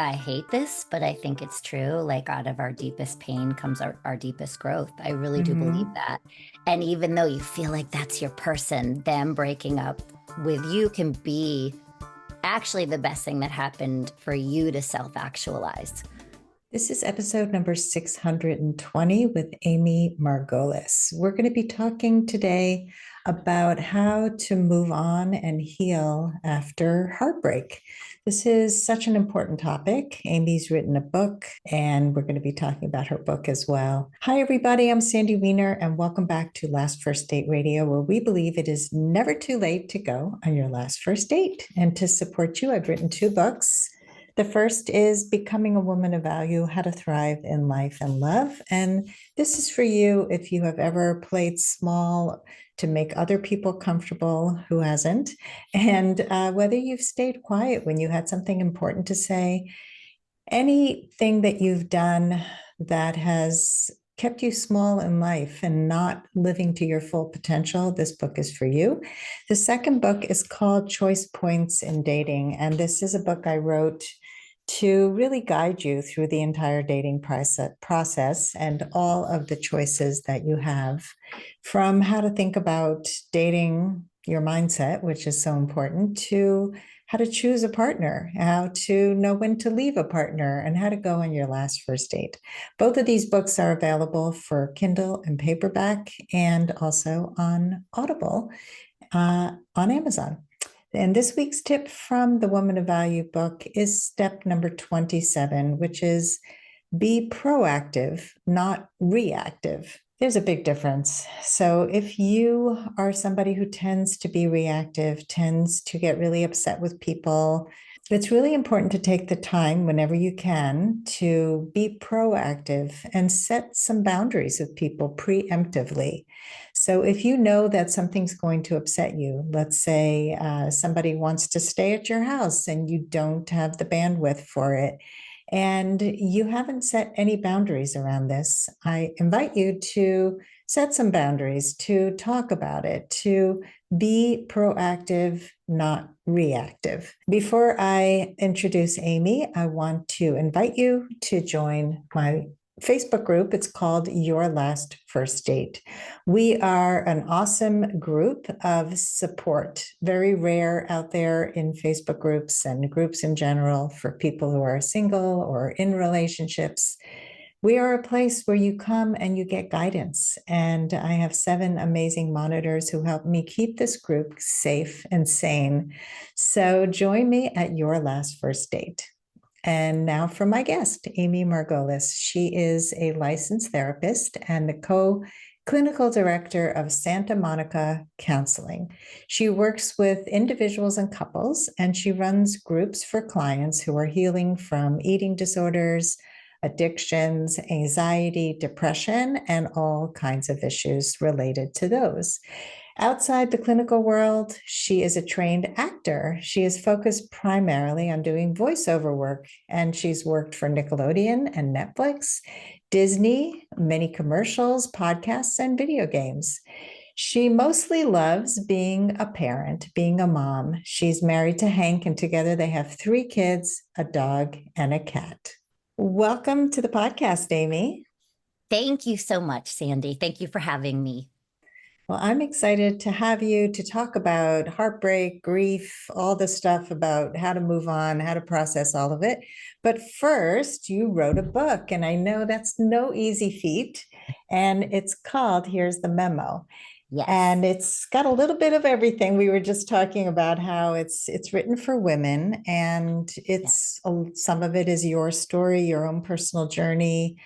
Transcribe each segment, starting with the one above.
I hate this, but I think it's true. Like, out of our deepest pain comes our deepest growth. I really do believe Hmm. that. And even though you feel like that's your person, them breaking up with you can be actually the best thing that happened for you to self actualize. This is episode number 620 with Amy Margolis. We're going to be talking today about how to move on and heal after heartbreak. This is such an important topic. Amy's written a book, and we're going to be talking about her book as well. Hi, everybody. I'm Sandy Weiner, and welcome back to Last First Date Radio, where we believe it is never too late to go on your last first date. And to support you, I've written two books. The first is Becoming a Woman of Value, How to Thrive in Life and Love. And this is for you if you have ever played small to make other people comfortable, who hasn't? And whether you've stayed quiet when you had something important to say, anything that you've done that has kept you small in life and not living to your full potential, this book is for you. The second book is called Choice Points in Dating. And this is a book I wrote to really guide you through the entire dating process and all of the choices that you have, from how to think about dating, your mindset, which is so important, to how to choose a partner, how to know when to leave a partner, and how to go on your last first date. Both of these books are available for Kindle and paperback, and also on Audible, on Amazon. And this week's tip from the Woman of Value book is step number 27, which is be proactive, not reactive. There's a big difference. So, if you are somebody who tends to be reactive, tends to get really upset with people, it's really important to take the time whenever you can to be proactive and set some boundaries with people preemptively. So, if you know that something's going to upset you, let's say somebody wants to stay at your house and you don't have the bandwidth for it, and you haven't set any boundaries around this, I invite you to set some boundaries, to talk about it, to be proactive, not reactive. Before I introduce Amy, I want to invite you to join my Facebook group. It's called Your Last First Date. We are an awesome group of support, very rare out there in Facebook groups and groups in general for people who are single or in relationships. We are a place where you come and you get guidance. And I have 7 amazing monitors who help me keep this group safe and sane. So join me at Your Last First Date. And now for my guest, Amy Margolis. She is a licensed therapist and the clinical director of Santa Monica Counseling. She works with individuals and couples, and she runs groups for clients who are healing from eating disorders, addictions, anxiety, depression, and all kinds of issues related to those. Outside the clinical world, she is a trained actor. She is focused primarily on doing voiceover work, and she's worked for Nickelodeon and Netflix, Disney, many commercials, podcasts, and video games. She mostly loves being a parent, being a mom. She's married to Hank, and together they have 3 kids, a dog, and a cat. Welcome to the podcast, Amy. Thank you so much, Sandy. Thank you for having me. Well, I'm excited to have you to talk about heartbreak, grief, all the stuff about how to move on, how to process all of it. But first, you wrote a book, and I know that's no easy feat. And it's called Here's the Memo. Yes. And it's got a little bit of everything. We were just talking about how it's written for women, and Yes. some of it is your story, your own personal journey.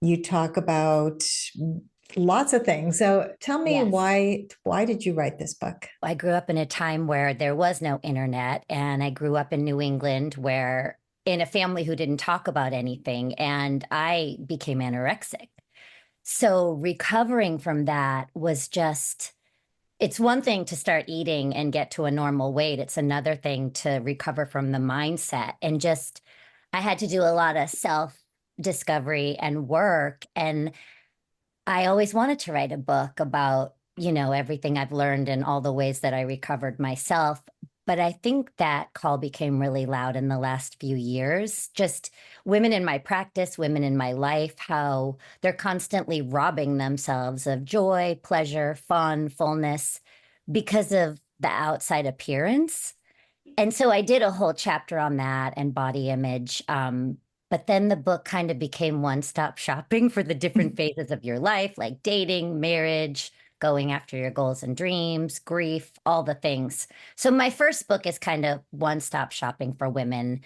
You talk about lots of things. So tell me, Yes. why did you write this book? I grew up in a time where there was no internet, and I grew up in New England where in a family who didn't talk about anything, and I became anorexic. So recovering from that was just, it's one thing to start eating and get to a normal weight. It's another thing to recover from the mindset. And just, I had to do a lot of self discovery and work. And I always wanted to write a book about, everything I've learned and all the ways that I recovered myself. But I think that call became really loud in the last few years. Just women in my practice, women in my life, how they're constantly robbing themselves of joy, pleasure, fun, fullness because of the outside appearance. And so I did a whole chapter on that and body image. But then the book kind of became one-stop shopping for the different phases of your life, like dating, marriage, going after your goals and dreams, grief, all the things. So my first book is kind of one-stop shopping for women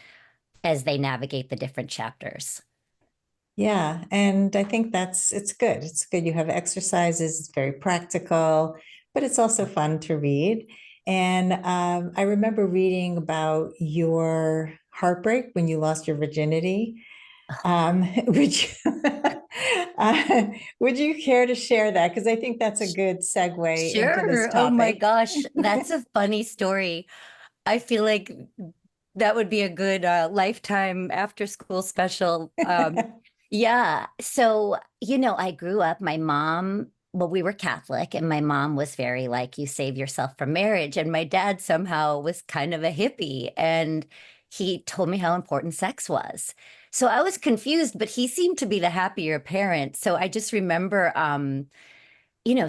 as they navigate the different chapters. Yeah, and I think it's good. It's good. You have exercises, it's very practical, but it's also fun to read. And I remember reading about your heartbreak when you lost your virginity. Would you would you care to share that? Because I think that's a good segue into this Sure. Oh my topic. gosh, that's a funny story. I feel like that would be a good lifetime after school special. Yeah. So, I grew up, my mom, well, we were Catholic, and my mom was very like, you save yourself for marriage. And my dad somehow was kind of a hippie, and he told me how important sex was. So I was confused, but he seemed to be the happier parent. So I just remember,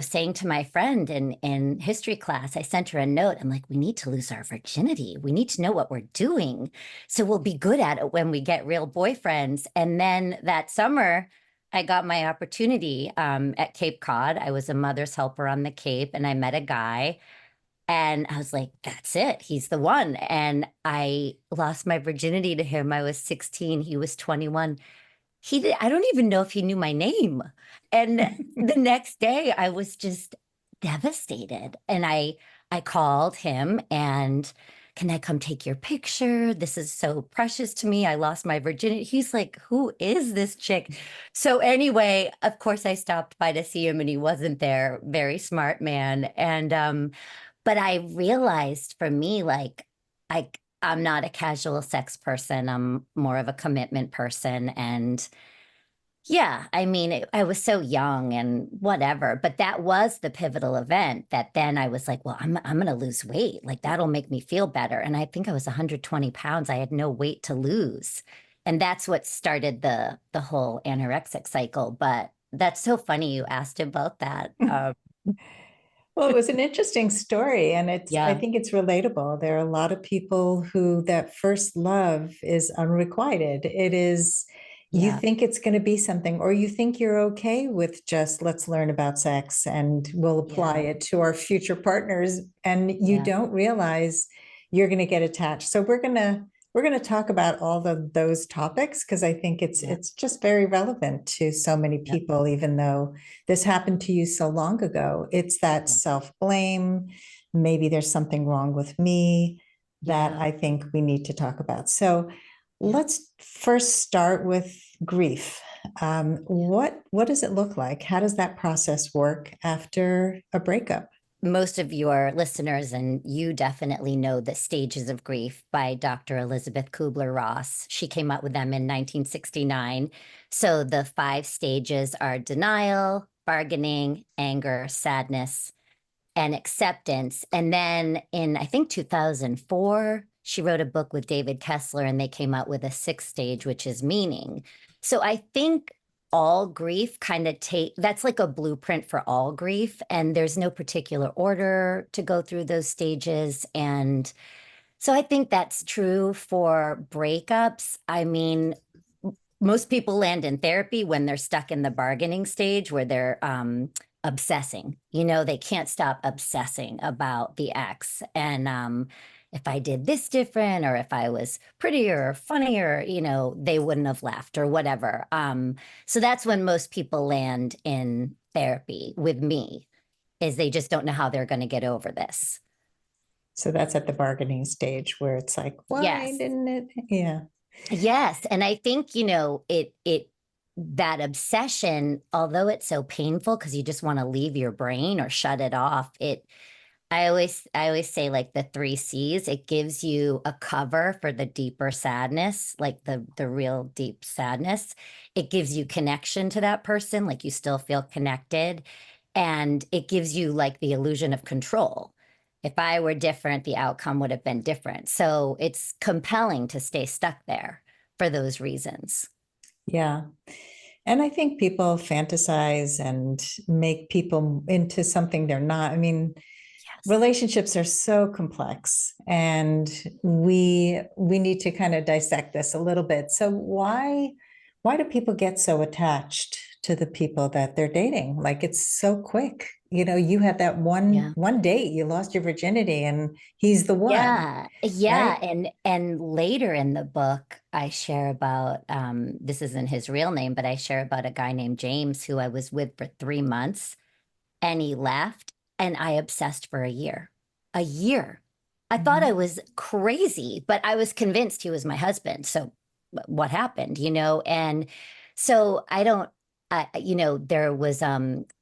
saying to my friend in history class, I sent her a note. I'm like, we need to lose our virginity. We need to know what we're doing. So we'll be good at it when we get real boyfriends. And then that summer, I got my opportunity at Cape Cod. I was a mother's helper on the Cape, and I met a guy. And I was like, that's it. He's the one. And I lost my virginity to him. I was 16. He was 21. I don't even know if he knew my name. And the next day I was just devastated. And I called him and, can I come take your picture? This is so precious to me. I lost my virginity. He's like, who is this chick? So anyway, of course I stopped by to see him and he wasn't there. Very smart man. And but I realized for me, like, I I'm not a casual sex person. I'm more of a commitment person. And yeah, I mean, I was so young and whatever, but that was the pivotal event that then I was like, well, I'm going to lose weight. Like that'll make me feel better. And I think I was 120 pounds. I had no weight to lose. And that's what started the whole anorexic cycle. But that's so funny you asked about that. Well, it was an interesting story, and I Yeah, think it's relatable. There are a lot of people who that first love is unrequited. It is, you yeah, think it's going to be something, or you think you're okay with just let's learn about sex and we'll apply yeah, it to our future partners, and you yeah, don't realize you're going to get attached. So we're going to talk about all of those topics because I think yeah, it's just very relevant to so many yeah, people, even though this happened to you so long ago. It's that yeah, self-blame. Maybe there's something wrong with me that yeah, I think we need to talk about. So yeah. let's first start with grief. What does it look like? How does that process work after a breakup? Most of your listeners and you definitely know the stages of grief by Dr. Elizabeth Kubler-Ross. She came up with them in 1969. So the five stages are denial, bargaining, anger, sadness, and acceptance. And then in, I think, 2004, she wrote a book with David Kessler and they came out with a sixth stage, which is meaning. So I think all grief kind of that's like a blueprint for all grief. And there's no particular order to go through those stages. And so I think that's true for breakups. I mean, most people land in therapy when they're stuck in the bargaining stage where they're obsessing. They can't stop obsessing about the ex. And if I did this different, or if I was prettier or funnier, they wouldn't have left or whatever. So that's when most people land in therapy with me, is they just don't know how they're going to get over this. So that's at the bargaining stage where it's like, why Yes. didn't it? Yeah. Yes, and I think, it that obsession, although it's so painful because you just want to leave your brain or shut it off, I always say like the three C's, it gives you a cover for the deeper sadness, like the real deep sadness. It gives you connection to that person, like you still feel connected, and it gives you like the illusion of control. If I were different, the outcome would have been different. So it's compelling to stay stuck there for those reasons. Yeah. And I think people fantasize and make people into something they're not. I mean, Yes. relationships are so complex, and we need to kind of dissect this a little bit. So why do people get so attached to the people that they're dating? Like, it's so quick. You had that one Yeah. one date, you lost your virginity, and he's the one, Yeah, yeah, right? and later in the book, I share about this isn't his real name, but I share about a guy named James who I was with for 3 months, and he left, and I obsessed for a year. A year. I thought I Mhm. was crazy, but I was convinced he was my husband. So what happened, And so I don't,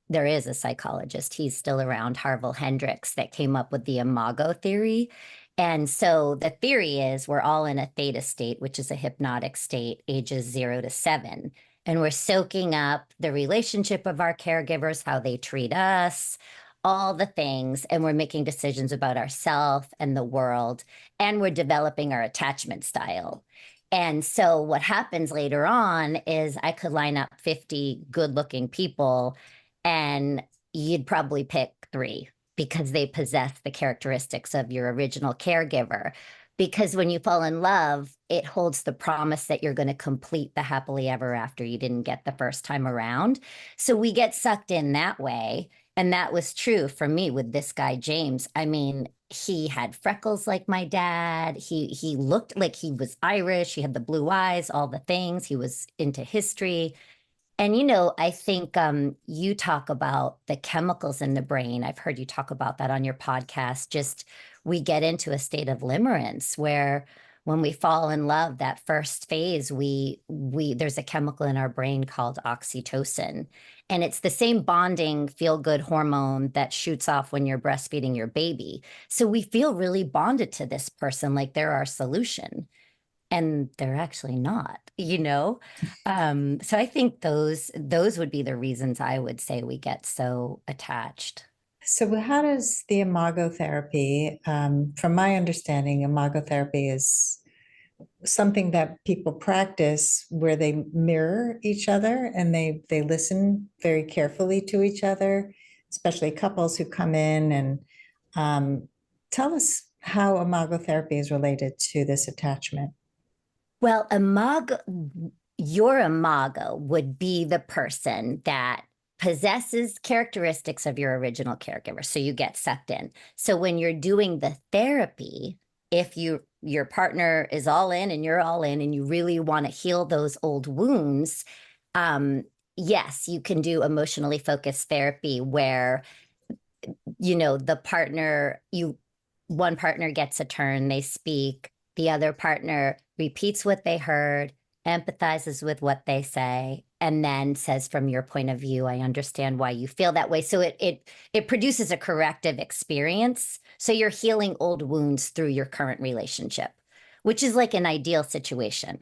there is a psychologist, he's still around, Harville Hendricks, that came up with the Imago theory. And so the theory is we're all in a theta state, which is a hypnotic state, ages 0 to 7. And we're soaking up the relationship of our caregivers, how they treat us, all the things. And we're making decisions about ourselves and the world. And we're developing our attachment style. And so what happens later on is I could line up 50 good looking people and you'd probably pick three because they possess the characteristics of your original caregiver. Because when you fall in love, it holds the promise that you're going to complete the happily ever after you didn't get the first time around. So we get sucked in that way. And that was true for me with this guy, James. I mean, he had freckles like my dad. He looked like he was Irish. He had the blue eyes, all the things. He was into history. And I think you talk about the chemicals in the brain. I've heard you talk about that on your podcast. Just we get into a state of limerence where when we fall in love, that first phase, we there's a chemical in our brain called oxytocin. And it's the same bonding feel good hormone that shoots off when you're breastfeeding your baby. So we feel really bonded to this person, like they're our solution, and they're actually not. So I think those would be the reasons I would say we get so attached. So how does the imago therapy, from my understanding, imago therapy is something that people practice where they mirror each other and they listen very carefully to each other, especially couples who come in and tell us how imago therapy is related to this attachment. Well, your imago would be the person that possesses characteristics of your original caregiver. So you get sucked in. So when you're doing the therapy, if your partner is all in and you're all in and you really want to heal those old wounds, um, yes, you can do emotionally focused therapy where the partner, one partner gets a turn, they speak, the other partner repeats what they heard, empathizes with what they say, and then says, from your point of view, I understand why you feel that way. So it produces a corrective experience. So you're healing old wounds through your current relationship, which is like an ideal situation.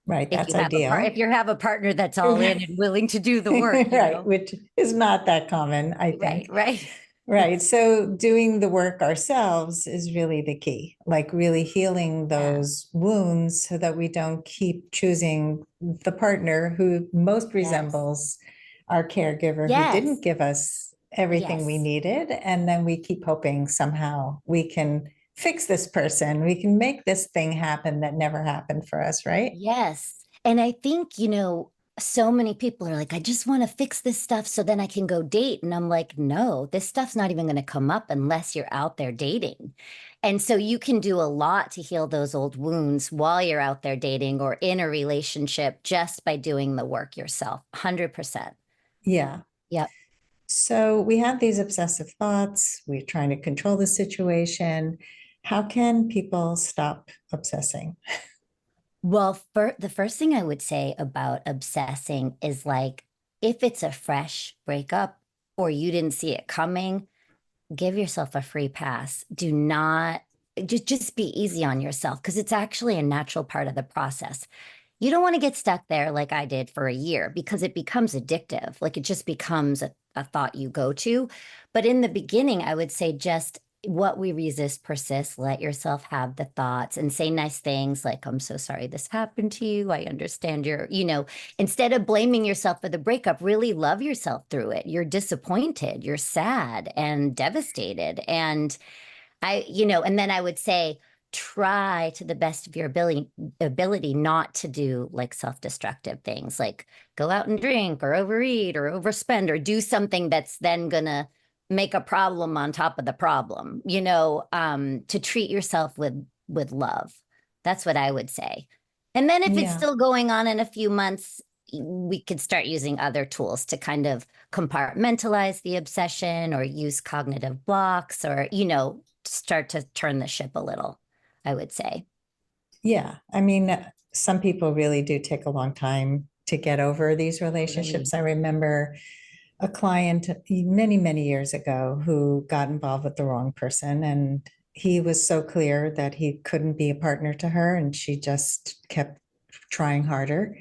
Right, If that's you have a ideal. if you have a partner that's all in Right, and willing to do the work, right, which is not that common, I Right, think. right. Right. So doing the work ourselves is really the key, like really healing Yeah. those wounds so that we don't keep choosing the partner who most Yes. resembles our caregiver who didn't Yes. give us everything we Yes. needed. And then we keep hoping somehow we can fix this person. We can make this thing happen that never happened for us, right? Yes. And I think, so many people are like, I just want to fix this stuff so then I can go date. And I'm like, no, this stuff's not even going to come up unless you're out there dating. And so you can do a lot to heal those old wounds while you're out there dating or in a relationship just by doing the work yourself. 100%. Yeah. Yep. So we have these obsessive thoughts. We're trying to control the situation. How can people stop obsessing? Well, the first thing I would say about obsessing is like, if it's a fresh breakup or you didn't see it coming, give yourself a free pass. Do not just be easy on yourself because it's actually a natural part of the process. You don't want to get stuck there like I did for a year because it becomes addictive. Like it just becomes a thought you go to. But in the beginning, I would say just what we resist persists. Let yourself have the thoughts and say nice things like, I'm so sorry this happened to you. I understand instead of blaming yourself for the breakup, really love yourself through it. You're disappointed, you're sad and devastated. And then I would say, try to the best of your ability not to do like self-destructive things like go out and drink or overeat or overspend or do something that's then gonna make a problem on top of the problem, to treat yourself with love. That's what I would say. And then if it's Yeah. still going on in a few months, we could start using other tools to kind of compartmentalize the obsession or use cognitive blocks or, start to turn the ship a little, I would say. Yeah. I mean, some people really do take a long time to get over these Totally. relationships. I remember a client many, many years ago who got involved with the wrong person. And he was so clear that he couldn't be a partner to her. And she just kept trying harder.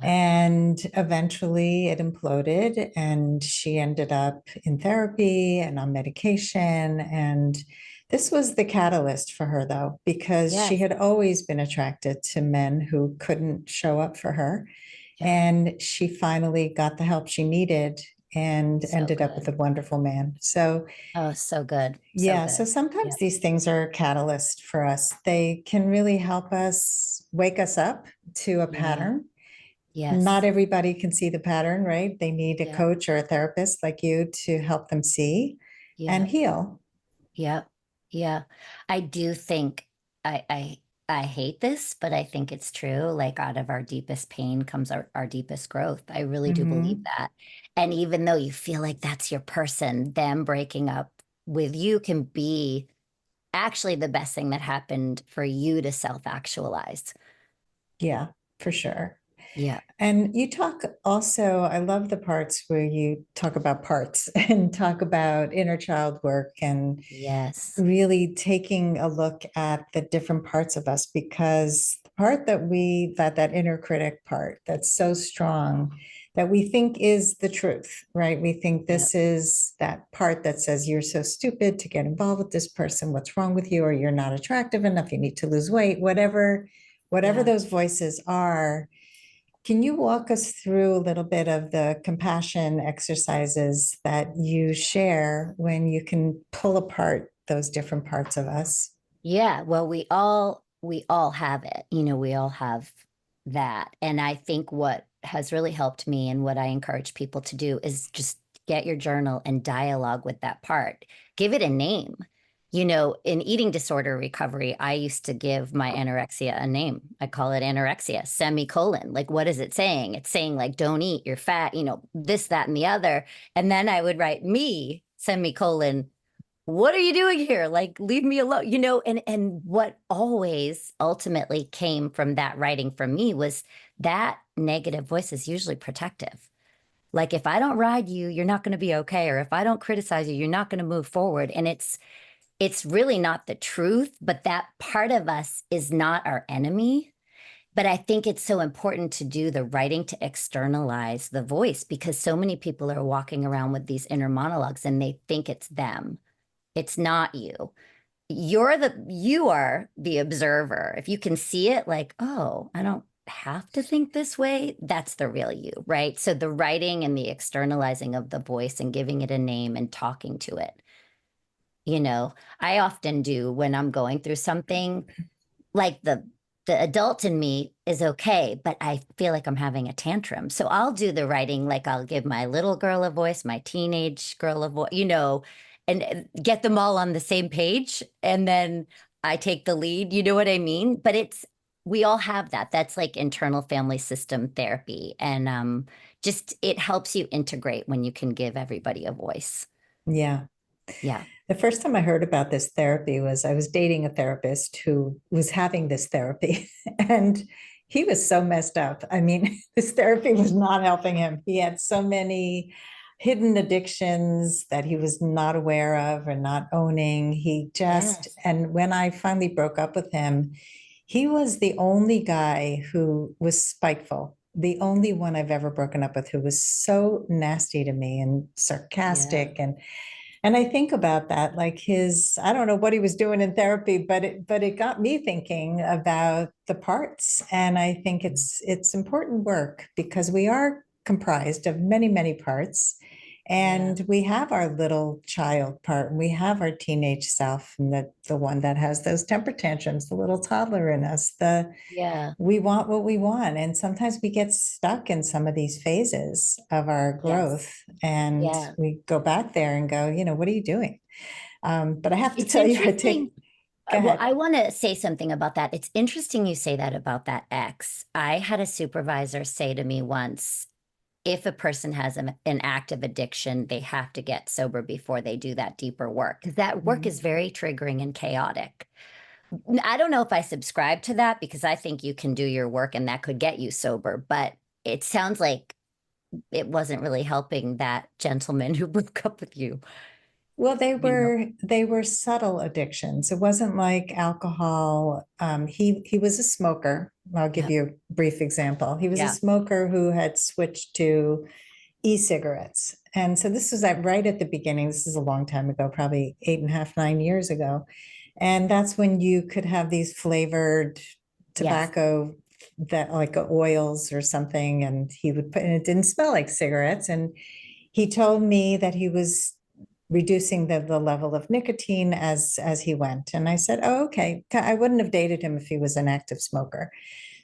And eventually it imploded, and she ended up in therapy and on medication. And this was the catalyst for her, though, because she Yes. had always been attracted to men who couldn't show up for her. Yeah. And she finally got the help she needed and So ended up with good. a wonderful man. So, Oh, so good. So yeah, so good. sometimes Yeah. these things are a catalyst for us. They can really help us wake us up to a Yeah. pattern. Not Yes. everybody can see the pattern, right? They need a Yeah. coach or a therapist like you to help them see and Yeah. heal. Yeah. Yeah. I do think I I I hate this, but I think it's true. Like out of our deepest pain comes our deepest growth. I really do believe Hmm. that. And even though you feel like that's your person, them breaking up with you can be actually the best thing that happened for you to self-actualize. Yeah, for sure. Yeah. And you talk also, I love the parts where you talk about parts and talk about inner child work and Yes. really taking a look at the different parts of us, because the part that inner critic part that's so strong that we think is the truth, right? We think Yep. this is that part that says you're so stupid to get involved with this person, what's wrong with you, or you're not attractive enough, you need to lose weight, whatever Yeah. those voices are. Can you walk us through a little bit of the compassion exercises that you share when you can pull apart those different parts of us? Yeah, well, we all have it. We all have that. And I think what has really helped me and what I encourage people to do is just get your journal and dialogue with that part. Give it a name. In eating disorder recovery, I used to give my anorexia a name. I call it anorexia, semicolon. Like, what is it saying? It's saying, like, don't eat, you're fat, this, that, and the other. And then I would write me, semicolon, what are you doing here? Like, leave me alone, and what always ultimately came from that writing from me was that negative voice is usually protective. Like, if I don't ride you, you're not going to be okay. Or if I don't criticize you, you're not going to move forward. And it's really not the truth, but that part of us is not our enemy. But I think it's so important to do the writing to externalize the voice because so many people are walking around with these inner monologues and they think it's them. It's not you. You are the observer. If you can see it like, oh, I don't have to think this way, that's the real you, right? So the writing and the externalizing of the voice and giving it a name and talking to it, I often do when I'm going through something like the adult in me is okay, but I feel like I'm having a tantrum. So I'll do the writing, like I'll give my little girl a voice, my teenage girl a voice, and get them all on the same page. And then I take the lead. You know what I mean? But we all have that. That's like internal family system therapy. And just it helps you integrate when you can give everybody a voice. Yeah. Yeah. The first time I heard about this therapy was I was dating a therapist who was having this therapy, and he was so messed up. I mean, this therapy was not helping him. He had so many hidden addictions that he was not aware of or not owning. Yes. And when I finally broke up with him, he was the only guy who was spiteful. The only one I've ever broken up with who was so nasty to me and Yeah. sarcastic. And And I think about that, like I don't know what he was doing in therapy, but it got me thinking about the parts. And I think it's important work because we are comprised of many, many parts. Yeah. And we have our little child part, and we have our teenage self, and the one that has those temper tantrums, the little toddler in us, Yeah. we want what we want. And sometimes we get stuck in some of these phases of our Yes. growth. And Yeah. we go back there and go, what are you doing? But I have to It's tell you, interesting. go Well, ahead. I want to say something about that. It's interesting you say that about that ex. I had a supervisor say to me once, if a person has an active addiction, they have to get sober before they do that deeper work, because that work is Mm. very triggering and chaotic. I don't know if I subscribe to that because I think you can do your work and that could get you sober, but it sounds like it wasn't really helping that gentleman who broke up with you, Well, they you know? were they were subtle addictions. It wasn't like alcohol. He was a smoker. I'll give Yeah. you a brief example. He was a Yeah. smoker who had switched to e-cigarettes. And so this was right at the beginning. This is a long time ago, probably 8.5, 9 years ago. And that's when you could have these flavored Yes. tobacco that like oils or something. And he would put, and it didn't smell like cigarettes. And he told me that he was reducing the level of nicotine as he went. And I said, oh, okay. I wouldn't have dated him if he was an active smoker.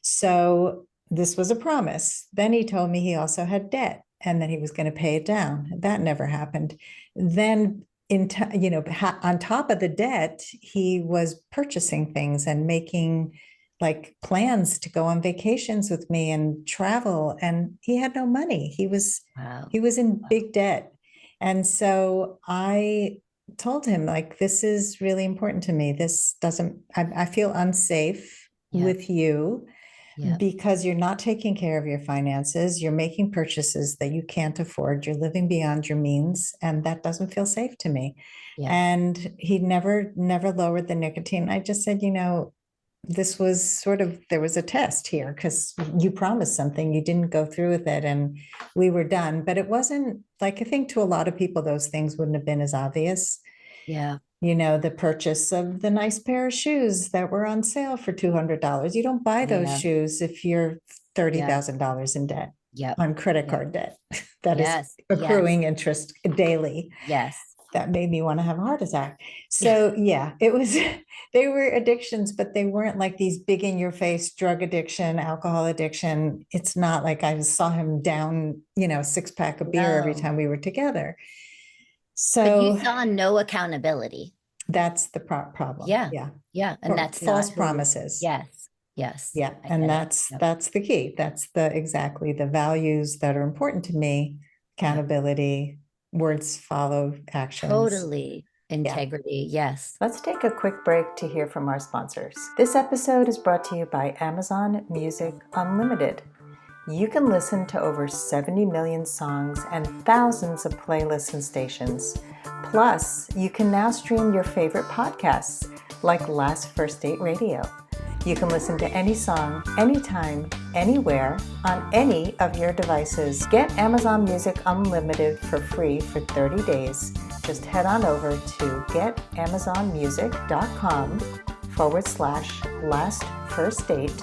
So this was a promise. Then he told me he also had debt and that he was going to pay it down. That never happened. Then on top of the debt, he was purchasing things and making like plans to go on vacations with me and travel, and he had no money. Wow. He was in Wow. big debt. And so I told him, like, this is really important to me. This doesn't, I feel unsafe Yeah. with you Yeah. because you're not taking care of your finances. You're making purchases that you can't afford. You're living beyond your means, and that doesn't feel safe to me. Yeah. And he never lowered the nicotine. I just said, this was sort of, there was a test here because you promised something, you didn't go through with it, and we were done. But it wasn't like, I think to a lot of people, those things wouldn't have been as obvious. Yeah. The purchase of the nice pair of shoes that were on sale for $200. You don't buy those Yeah. shoes if you're Yeah. $30,000 in debt Yep. on credit Yep. card debt that is Yes. Yes. accruing interest daily. Yes. That made me want to have a heart attack. Yeah. So yeah, it was, they were addictions, but they weren't like these big in your face drug addiction, alcohol addiction. It's not like I saw him down, 6 pack of beer every No. time we were together. But you So saw no accountability. that's the problem. Yeah. Yeah. Yeah. And that's False not who you, promises. yes. Yes. Yeah. I And get it. that's Yep. that's the key. That's exactly the values that are important to me: Yep. accountability, words follow actions. Totally. Yeah. Integrity. Yes. Let's take a quick break to hear from our sponsors. This episode is brought to you by Amazon Music Unlimited. You can listen to over 70 million songs and thousands of playlists and stations. Plus, you can now stream your favorite podcasts like Last First Date Radio. You can listen to any song, anytime, anywhere, on any of your devices. Get Amazon Music Unlimited for free for 30 days. Just head on over to getamazonmusic.com/last first date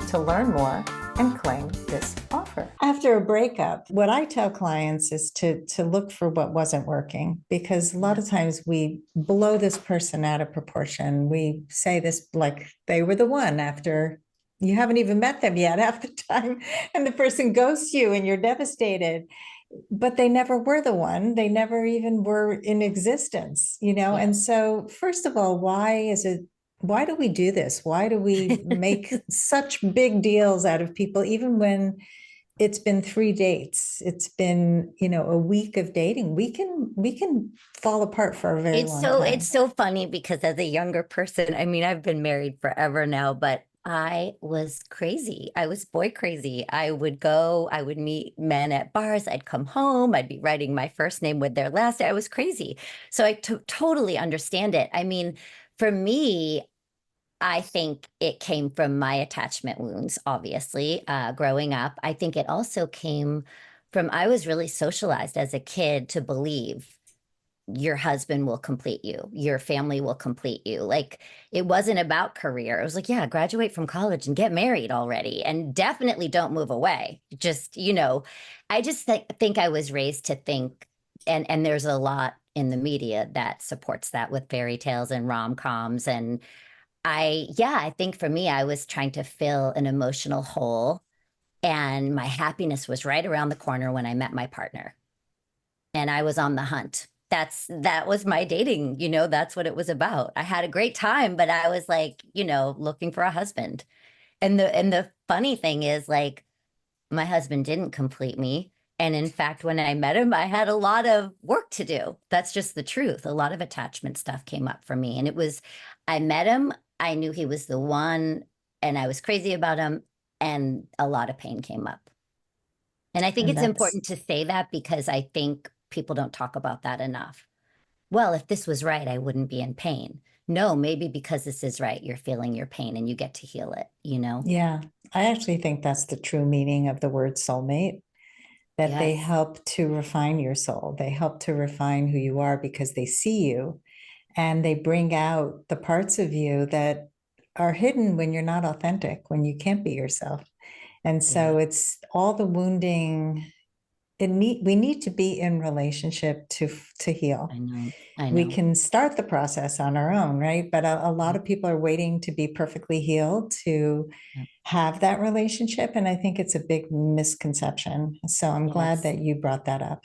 to learn more and claim this offer. After a breakup, what I tell clients is to look for what wasn't working, because a lot Yeah. of times we blow this person out of proportion. We say this like they were the one after you haven't even met them yet half the time, and the person ghosts you and you're devastated. But they never were the one. They never even were in existence. Yeah. And so, first of all, why do we do this? Why do we make such big deals out of people, even when it's been 3 dates? It's been, a week of dating. We can fall apart for a very long It's time. so funny because as a younger person, I mean, I've been married forever now, but I was crazy. I was boy crazy. I would meet men at bars. I'd come home. I'd be writing my first name with their last name. I was crazy. So I totally understand it. I mean, for me, I think it came from my attachment wounds, obviously, growing up. I think it also came from, I was really socialized as a kid to believe your husband will complete you, your family will complete you. Like it wasn't about career. It was like, yeah, graduate from college and get married already. And definitely don't move away. Just, I just think I was raised to think, and there's a lot in the media that supports that with fairy tales and rom-coms. And I think for me, I was trying to fill an emotional hole. And my happiness was right around the corner when I met my partner. And I was on the hunt. That was my dating, that's what it was about. I had a great time, but I was like, looking for a husband. And the funny thing is like my husband didn't complete me. And in fact, when I met him, I had a lot of work to do. That's just the truth. A lot of attachment stuff came up for me. And I met him, I knew he was the one, and I was crazy about him, and a lot of pain came up. And I think And it's that's, important to say that because I think people don't talk about that enough. Well, if this was right, I wouldn't be in pain. No, maybe because this is right, you're feeling your pain and you get to heal it? yeah, I actually think that's the true meaning of the word soulmate, that they Yes, help to refine your soul. They help to refine who you are because they see you and they bring out the parts of you that are hidden when you're not authentic, when you can't be yourself. And yeah, so it's all the wounding. We need to be in relationship to I heal. know, I We know. can start the process on our own, right? But a lot Yeah, of people are waiting to be perfectly healed to yeah. have that relationship. And I think it's a big misconception. So I'm glad Yes. that you brought that up.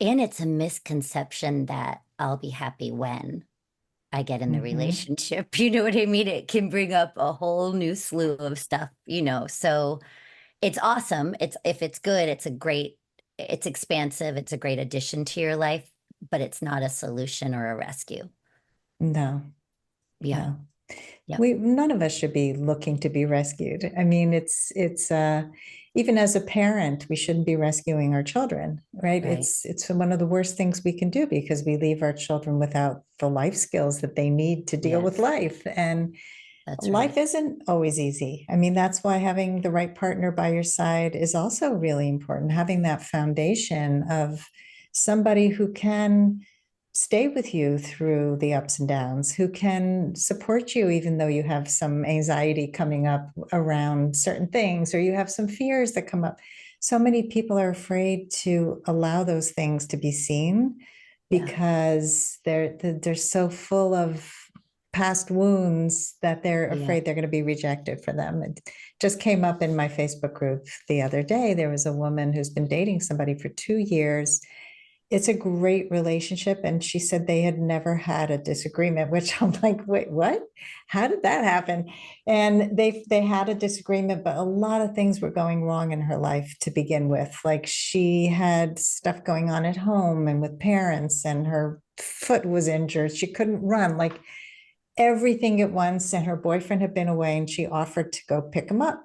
And it's a misconception that I'll be happy when I get in the Mhm. relationship. You know what I mean? It can bring up a whole new slew of stuff. So it's awesome. If it's good, it's expansive, it's a great addition to your life, but it's not a solution or a rescue. No, Yeah. no. Yep. We none of us should be looking to be rescued. I mean, it's even as a parent, we shouldn't be rescuing our children, right? Right. It's one of the worst things we can do because we leave our children without the life skills that they need to deal with Yes, life. And that's life right. isn't always easy. I mean, that's why having the right partner by your side is also really important. Having that foundation of somebody who can stay with you through the ups and downs, who can support you even though you have some anxiety coming up around certain things or you have some fears that come up. So many people are afraid to allow those things to be seen Yeah. because they're so full of past wounds that they're Yeah. afraid they're going to be rejected for them. It just came up in my Facebook group the other day. There was a woman who's been dating somebody for 2 years. It's a great relationship. And she said they had never had a disagreement, which I'm like, wait, what? How did that happen? And they had a disagreement, but a lot of things were going wrong in her life to begin with. Like she had stuff going on at home and with parents, and her foot was injured. She couldn't run. Like everything at once, and her boyfriend had been away and she offered to go pick him up.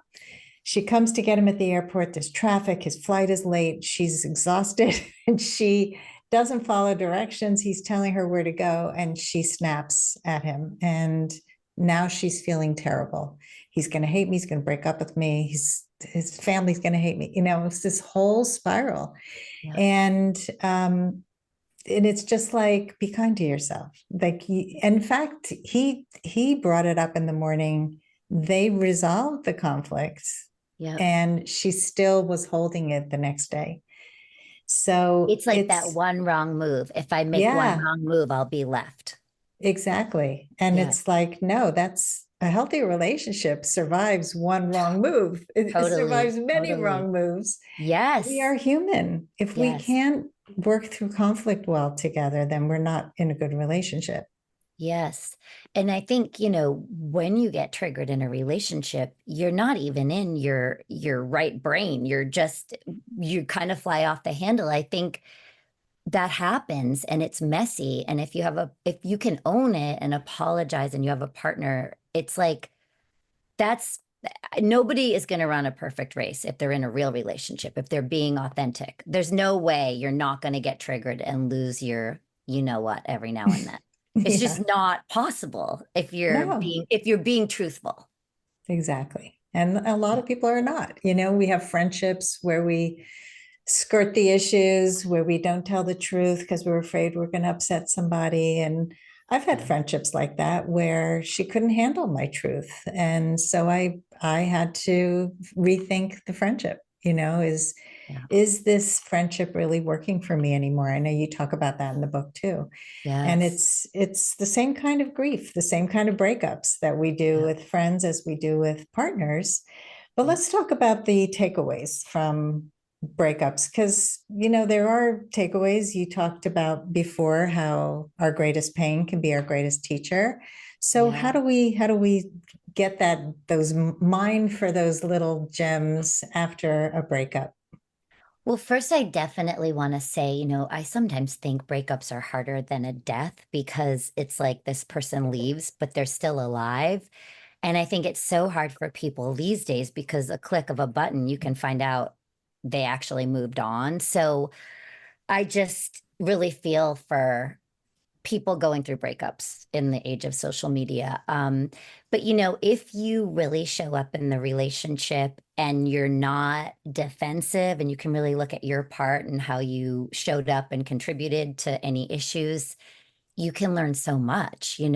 She comes to get him at the airport. There's traffic. His flight is late. She's exhausted and she doesn't follow directions. He's telling her where to go and she snaps at him. And now she's feeling terrible. He's going to hate me. He's going to break up with me. His family's going to hate me. It's this whole spiral. Yeah. And and it's just like be kind to yourself. Like in fact, he brought it up in the morning. They resolved the conflicts, Yeah. and she still was holding it the next day. So It's like that it's one wrong move. If I make one yeah, wrong move, I'll be left. exactly. And Yeah. it's like, no, that's a healthy relationship survives one wrong move. It Totally. survives many Totally. wrong moves. We are Yes. human. If we Yes. can't work through conflict well together, then we're not in a good relationship. Yes. And I think, when you get triggered in a relationship, you're not even in your right brain. You kind of fly off the handle. I think that happens and it's messy. And if you can own it and apologize and you have a partner, it's like that's nobody is going to run a perfect race if they're in a real relationship, if they're being authentic. There's no way you're not going to get triggered and lose your, you know what, every now and then. It's Yeah. just not possible No, if you're being truthful. exactly. And a lot Yeah. of people are not. We have friendships where we skirt the issues, where we don't tell the truth because we're afraid we're going to upset somebody. And I've had Yeah. friendships like that where she couldn't handle my truth. And so I had to rethink the friendship. Yeah. Is this friendship really working for me anymore? I know you talk about that in the book too. And Yes. it's the same kind of grief, the same kind of breakups that we do Yeah. with friends as we do with partners. But Yeah. let's talk about the takeaways from breakups, because there are takeaways. You talked about before how our greatest pain can be our greatest teacher. So Yeah. how do we get those mine for those little gems after a breakup? Well, first, I definitely want to say, I sometimes think breakups are harder than a death because it's like this person leaves, but they're still alive. And I think it's so hard for people these days because a click of a button, you can find out they actually moved on. So I just really feel for people going through breakups in the age of social media. But if you really show up in the relationship and you're not defensive and you can really look at your part and how you showed up and contributed to any issues, you can learn so much. You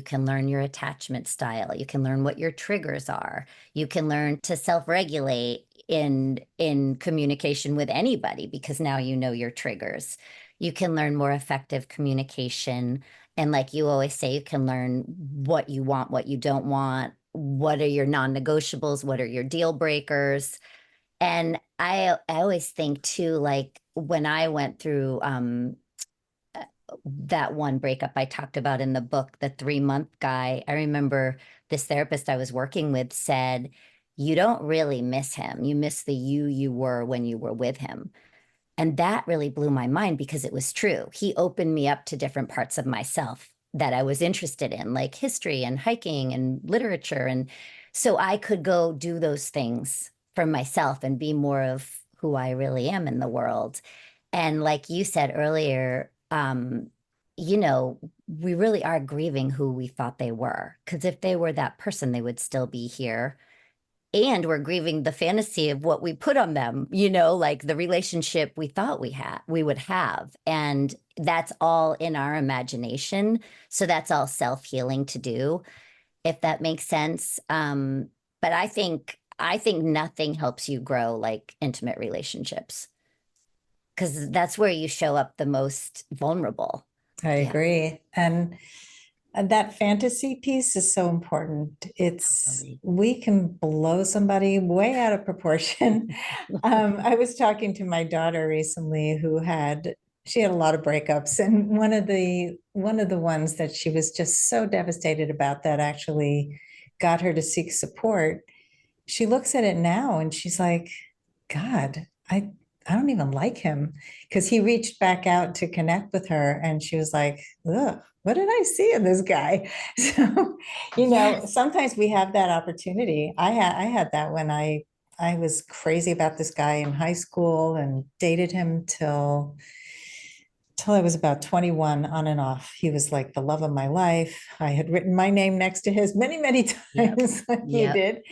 can learn your attachment style, you can learn what your triggers are, you can learn to self-regulate in communication with anybody because now you know your triggers. You can learn more effective communication, and like you always say, you can learn what you want, what you don't want, what are your non-negotiables, what are your deal breakers. And I always think too, like when I went through that one breakup I talked about in the book, the 3 month guy, I remember this therapist I was working with said, "You don't really miss him. You miss the you were when you were with him." And that really blew my mind because it was true. He opened me up to different parts of myself that I was interested in, like history and hiking and literature. And so I could go do those things for myself and be more of who I really am in the world. And like you said earlier, you know, we really are grieving who we thought they were. Because if they were that person, they would still be here. And we're grieving the fantasy of what we put on them, like the relationship we thought we would have. And that's all in our imagination. So that's all self-healing to do, if that makes sense. But I think nothing helps you grow like intimate relationships because that's where you show up the most vulnerable. I Yeah, agree. And that fantasy piece is so important. totally. We can blow somebody way out of proportion. I was talking to my daughter recently she had a lot of breakups, and one of the ones that she was just so devastated about that actually got her to seek support. She looks at it now and she's like, God, I don't even like him, because he reached back out to connect with her and she was like, ugh, what did I see in this guy? So, Yes. sometimes we have that opportunity. I had that when I was crazy about this guy in high school and dated him till I was about 21, on and off. He was like the love of my life. I had written my name next to his many, many Yep. times like you Yep. did.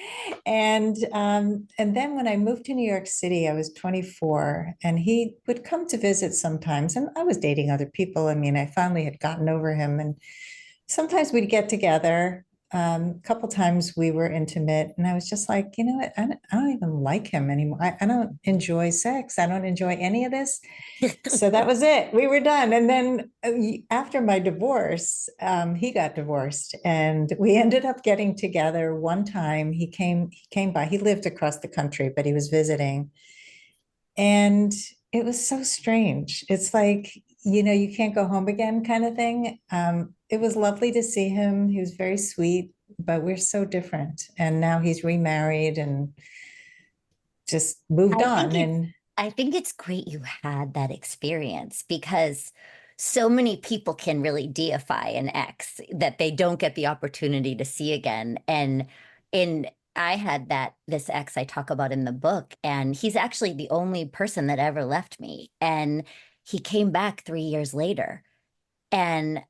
And then when I moved to New York City, I was 24, and he would come to visit sometimes. And I was dating other people. I mean, I finally had gotten over him, and sometimes we'd get together. A couple times we were intimate, and I was just like, you know what? I don't even like him anymore. I don't enjoy sex. I don't enjoy any of this. So that was it. We were done. And then after my divorce, he got divorced, and we ended up getting together one time. He came by. He lived across the country, but he was visiting, and it was so strange. It's like, you can't go home again kind of thing. It was lovely to see him. He was very sweet, but we're so different. And now he's remarried and just moved I think on. it's And I think it's great you had that experience because so many people can really deify an ex that they don't get the opportunity to see again. And in I had this ex I talk about in the book, and he's actually the only person that ever left me. And he came back 3 years later. And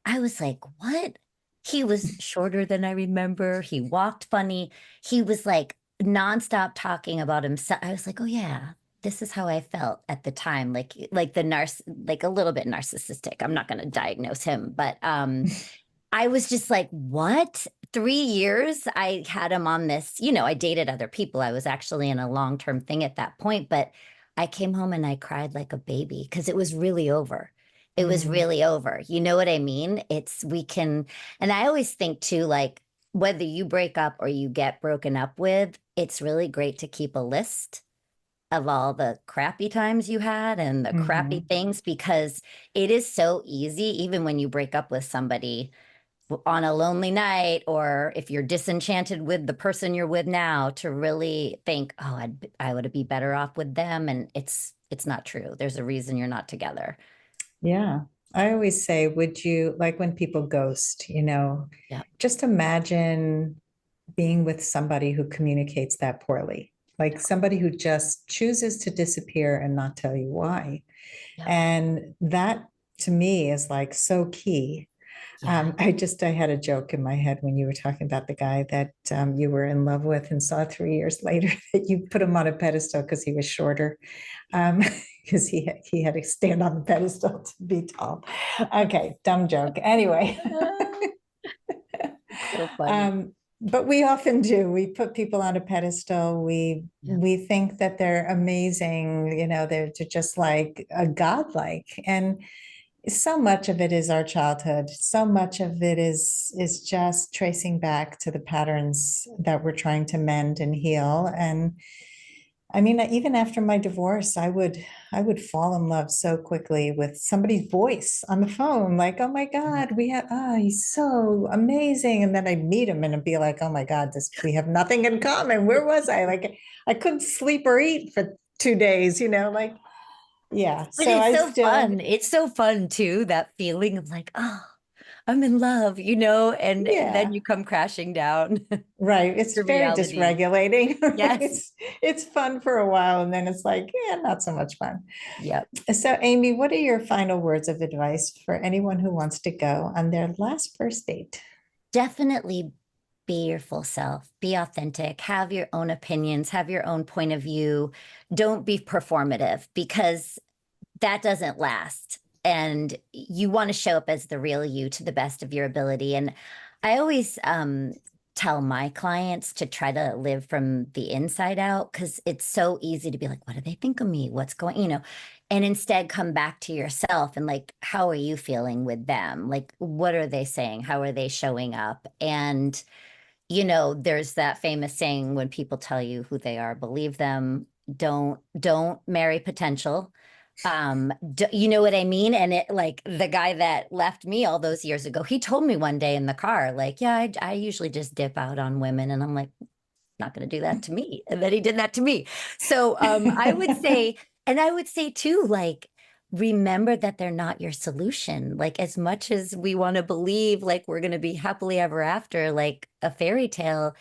I was like, what? He was shorter than I remember. He walked funny. He was like nonstop talking about himself. I was like, oh, yeah. this is how I felt at the time, like like a little bit narcissistic. I'm not going to diagnose him, but I was just like, what? 3 years I had him on this, I dated other people. I was actually in a long-term thing at that point, but I came home and I cried like a baby because it was really over. It was Mm, really over. You know what I mean? And I always think too, like, whether you break up or you get broken up with, it's really great to keep a list of all the crappy times you had and the crappy mhm. things, because it is so easy, even when you break up with somebody on a lonely night, or if you're disenchanted with the person you're with now, to really think, oh, I would be better off with them. And it's not true. There's a reason you're not together. Yeah. I always say, would you like when people ghost, Yeah. just imagine being with somebody who communicates that poorly, like somebody who just chooses to disappear and not tell you why. Yeah. And that to me is like so key. Yeah. I had a joke in my head when you were talking about the guy that you were in love with and saw 3 years later that you put him on a pedestal because he was shorter, because he had to stand on the pedestal to be tall. Okay, dumb joke. Anyway, It's so funny. but we often do. We put people on a pedestal. Yeah. We think that they're amazing. They're just like a godlike, and so much of it is our childhood. So much of it is just tracing back to the patterns that we're trying to mend and heal. And I mean, even after my divorce, I would fall in love so quickly with somebody's voice on the phone, like, oh my God, he's so amazing. And then I'd meet him and I'd be like, oh my God, we have nothing in common. Where was I? Like I couldn't sleep or eat for 2 days, like, yeah. But So it's I so still, fun. It's so fun too, that feeling of like, oh, I'm in love, and then yeah. you come crashing down Right. It's to very reality. dysregulating. Yes. It's fun for a while and then it's like, yeah, not so much fun. Yep. So Amy, what are your final words of advice for anyone who wants to go on their last first date? Definitely be your full self, be authentic, have your own opinions, have your own point of view. Don't be performative, because that doesn't last. And you want to show up as the real you to the best of your ability. And I always tell my clients to try to live from the inside out, because it's so easy to be like, what do they think of me? What's going, and instead come back to yourself and like, how are you feeling with them? Like, what are they saying? How are they showing up? And there's that famous saying, when people tell you who they are, believe them. Don't marry potential. You know what I mean? And it, like, the guy that left me all those years ago, he told me one day in the car, like, yeah, I usually just dip out on women. And I'm like, not going to do that to me. And then he did that to me. So I would say too, like, remember that they're not your solution. Like, as much as we want to believe like we're going to be happily ever after, like a fairy tale,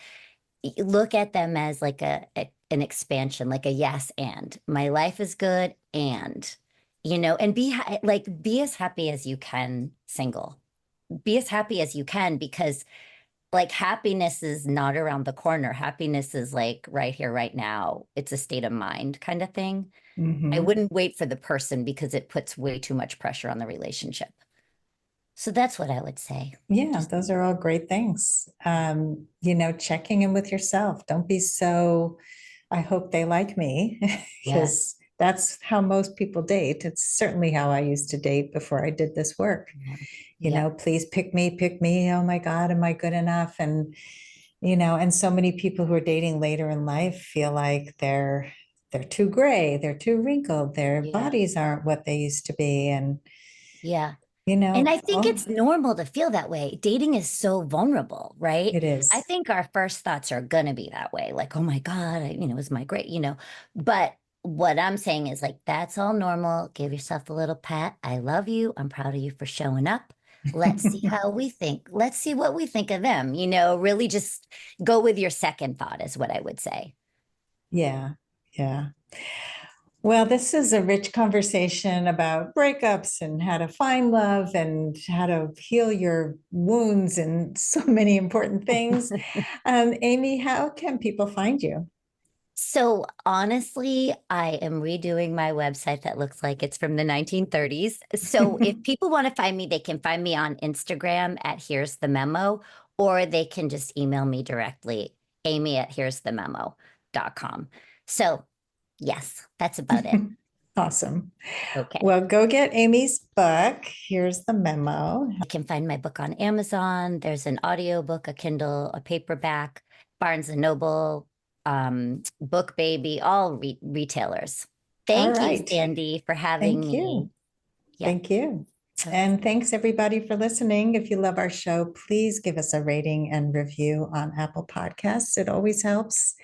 look at them as like an expansion, like a yes, and my life is good, and and be as happy as you can single. Be as happy as you can, because like, happiness is not around the corner. Happiness is like right here, right now. It's a state of mind kind of thing. I Mhm. wouldn't wait for the person, because it puts way too much pressure on the relationship. So that's what I would say. Yeah, Just, those are all great things. Checking in with yourself. Don't be so, I hope they like me, yeah, because that's how most people date. It's certainly how I used to date before I did this work. yeah, yep, Please pick me, pick me. Oh my God, am I good enough? And so many people who are dating later in life feel like they're too gray, they're too wrinkled, their yeah, bodies aren't what they used to be. And, yeah. And I think oh, it's normal to feel that way. Dating is so vulnerable, right? it I is. think our first thoughts are going to be that way. Like, oh my God, is my great, But what I'm saying is, like, that's all normal. Give yourself a little pat. I love you. I'm proud of you for showing up. Let's see how we think. Let's see what we think of them. Really just go with your second thought, is what I would say. Yeah, yeah. Well, this is a rich conversation about breakups and how to find love and how to heal your wounds and so many important things. Amy, how can people find you? So honestly, I am redoing my website that looks like it's from the 1930s. So if people want to find me, they can find me on Instagram at Here's the Memo, or they can just email me directly, Amy at here'sthememo.com. So yes, that's about it. Awesome. Okay. Well, go get Amy's book. Here's the memo. You can find my book on Amazon. There's an audiobook, a Kindle, a paperback, Barnes and Noble, Book Baby, all retailers. All Thank you, right. Sandy, for having Thank me. you. Yeah. Thank you. Okay. And thanks everybody for listening. If you love our show, please give us a rating and review on Apple Podcasts. It always helps.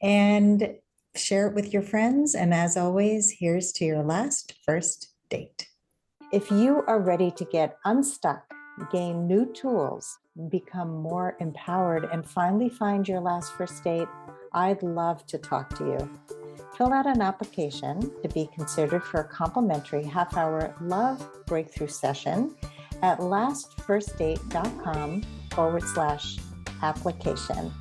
And share it with your friends. And as always, here's to your last first date. If you are ready to get unstuck, gain new tools, become more empowered, and finally find your last first date, I'd love to talk to you. Fill out an application to be considered for a complimentary half-hour love breakthrough session at lastfirstdate.com/application.